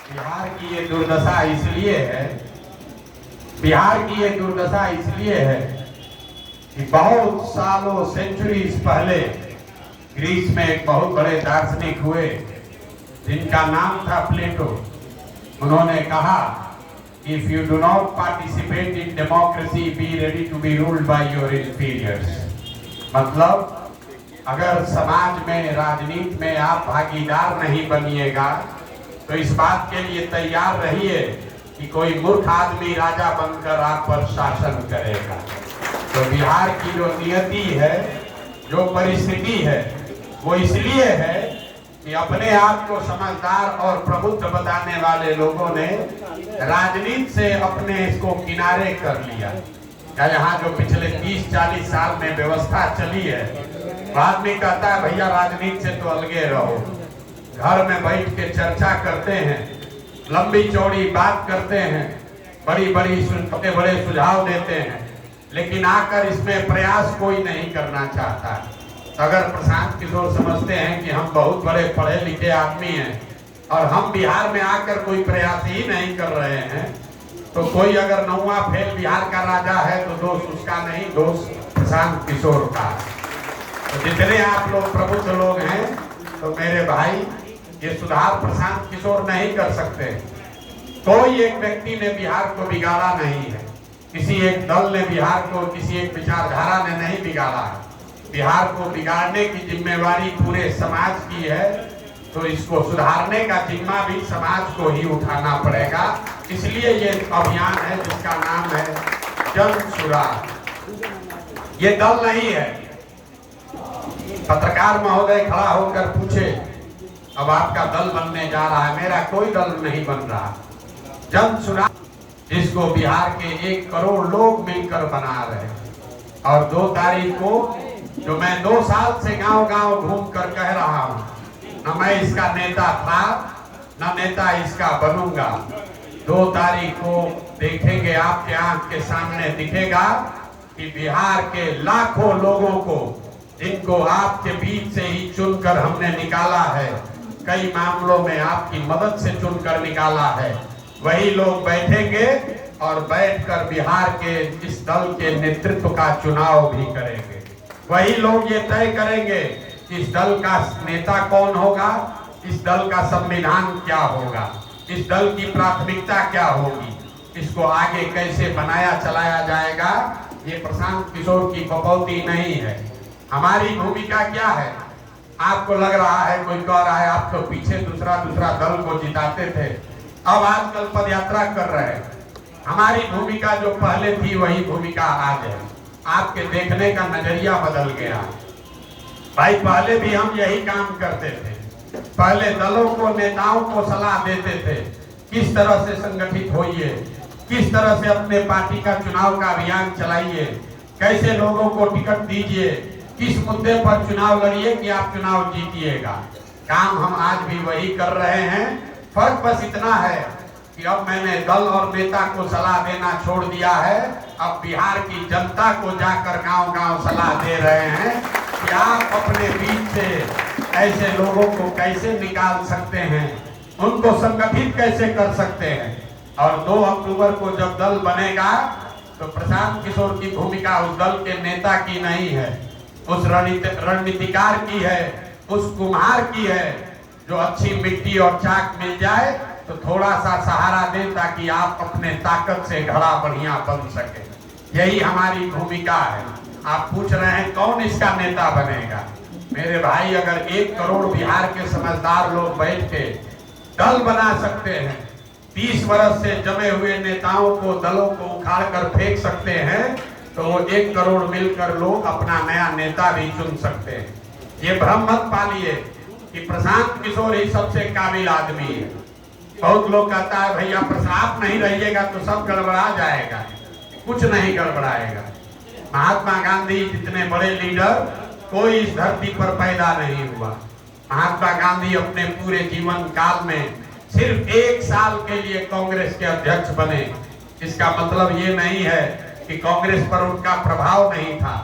बिहार की ये दुर्दशा इसलिए है, बिहार की ये दुर्दशा इसलिए है कि बहुत सालों सेंचुरीज पहले ग्रीस में एक बहुत बड़े दार्शनिक हुए जिनका नाम था प्लेटो। उन्होंने कहा, if you do not participate in democracy be ready to be ruled by your inferiors. मतलब अगर समाज में, राजनीति में आप भागीदार नहीं बनिएगा तो इस बात के लिए तैयार रहिए कि कोई मूर्ख आदमी राजा बनकर आप पर शासन करेगा। तो बिहार की जो नियति है, जो परिस्थिति है, वो इसलिए है कि अपने आप को समझदार और प्रबुद्ध बताने वाले लोगों ने राजनीति से अपने इसको किनारे कर लिया। या यहाँ जो पिछले 30-40 साल में व्यवस्था चली है, आदमी कहता है भैया राजनीति से तो अलगे रहो, घर में बैठ के चर्चा करते हैं, लंबी चौड़ी बात करते हैं, बड़े बड़े सुझाव देते हैं, लेकिन आकर इसमें प्रयास कोई नहीं करना चाहता। अगर प्रशांत किशोर समझते हैं कि हम बहुत बड़े पढ़े लिखे आदमी हैं और हम बिहार में आकर कोई प्रयास ही नहीं कर रहे हैं, तो कोई अगर 9वां फेल बिहार का राजा है तो दोष उसका नहीं, दोष प्रशांत किशोर का। तो जितने आप लोग प्रबुद्ध लोग हैं, तो मेरे भाई ये सुधार प्रशांत किशोर नहीं कर सकते। कोई एक व्यक्ति ने बिहार को बिगाड़ा नहीं है, किसी एक दल ने बिहार को, किसी एक विचारधारा ने नहीं बिगाड़ा है। बिहार को बिगाड़ने की जिम्मेवारी पूरे समाज की है, तो इसको सुधारने का जिम्मा भी समाज को ही उठाना पड़ेगा। इसलिए ये अभियान है जिसका नाम है जन सुराग। ये दल नहीं है। पत्रकार महोदय खड़ा होकर पूछे, अब आपका दल बनने जा रहा है, मेरा कोई दल नहीं बन रहा। जन सुराग जिसको बिहार के 1 करोड़ लोग मिलकर बना रहे, और 2 तारीख को जो मैं 2 साल से गांव-गांव घूमकर कह रहा हूं, न मैं इसका नेता था न नेता इसका बनूंगा। 2 तारीख को देखेंगे, आपके आंख के सामने दिखेगा कि बिहार के लाखों लोगों को, जिनको आपके बीच से ही चुनकर हमने निकाला है, कई मामलों में आपकी मदद से चुनकर निकाला है, वही लोग बैठेंगे और बैठकर बिहार के इस दल के नेतृत्व का चुनाव भी करेंगे। वही लोग ये तय करेंगे कि इस दल का नेता कौन होगा, इस दल का संविधान क्या होगा, इस दल की प्राथमिकता क्या होगी, इसको आगे कैसे बनाया चलाया जाएगा। ये प्रशांत किशोर की बपौती नहीं है। हमारी भूमिका क्या है? आपको लग रहा है, कोई कह रहा है आप तो पीछे दूसरा दल को जिताते थे, अब आजकल पद यात्रा कर रहे हैं। हमारी भूमिका जो पहले थी वही भूमिका आज है। आपके देखने का नजरिया बदल गया भाई। पहले भी हम यही काम करते थे। पहले दलों को, नेताओं को सलाह देते थे किस तरह से संगठित होइए, किस तरह से अपने पार्टी का चुनाव का अभियान चलाइए, कैसे लोगों को टिकट दीजिए, किस मुद्दे पर चुनाव लड़िए कि आप चुनाव जीतिएगा। काम हम आज भी वही कर रहे हैं। फर्क बस इतना है कि अब मैंने दल और नेता को सलाह देना छोड़ दिया है। अब बिहार की जनता को जाकर गांव-गांव सलाह दे रहे हैं कि आप अपने बीच से ऐसे लोगों को कैसे निकाल सकते हैं, उनको संगठित कैसे कर सकते हैं। और 2 अक्टूबर को जब दल बनेगा तो प्रशांत किशोर की भूमिका उस दल के नेता की नहीं है, उस रणनीतिकार की है, उस कुम्हार की है, जो अच्छी मिट्टी और चाक मिल जाए तो थोड़ा सा सहारा दे ताकि आप अपने ताकत से घड़ा बढ़िया बन सके। यही हमारी भूमिका है। आप पूछ रहे हैं कौन इसका नेता बनेगा? मेरे भाई, अगर 1 करोड़ बिहार के समझदार लोग बैठ के दल बना सकते हैं, 30 वर्ष से जमे हुए नेताओं को, दलों को उखाड़ कर फेंक सकते हैं, तो वो 1 करोड़ मिलकर लोग अपना नया नेता भी चुन सकते हैं। ये भ्रम मत पालिए कि प्रशांत किशोर ही सबसे काबिल आदमी है। बहुत लोग कहता है भैया प्रसाद नहीं रहिएगा तो सब गड़बड़ा जाएगा। कुछ नहीं गड़बड़ाएगा। महात्मा गांधी जितने बड़े लीडर कोई इस धरती पर पैदा नहीं हुआ। महात्मा गांधी अपने पूरे जीवन काल में सिर्फ 1 साल के लिए कांग्रेस के अध्यक्ष बने। इसका मतलब ये नहीं है कि कांग्रेस पर उनका प्रभाव नहीं था।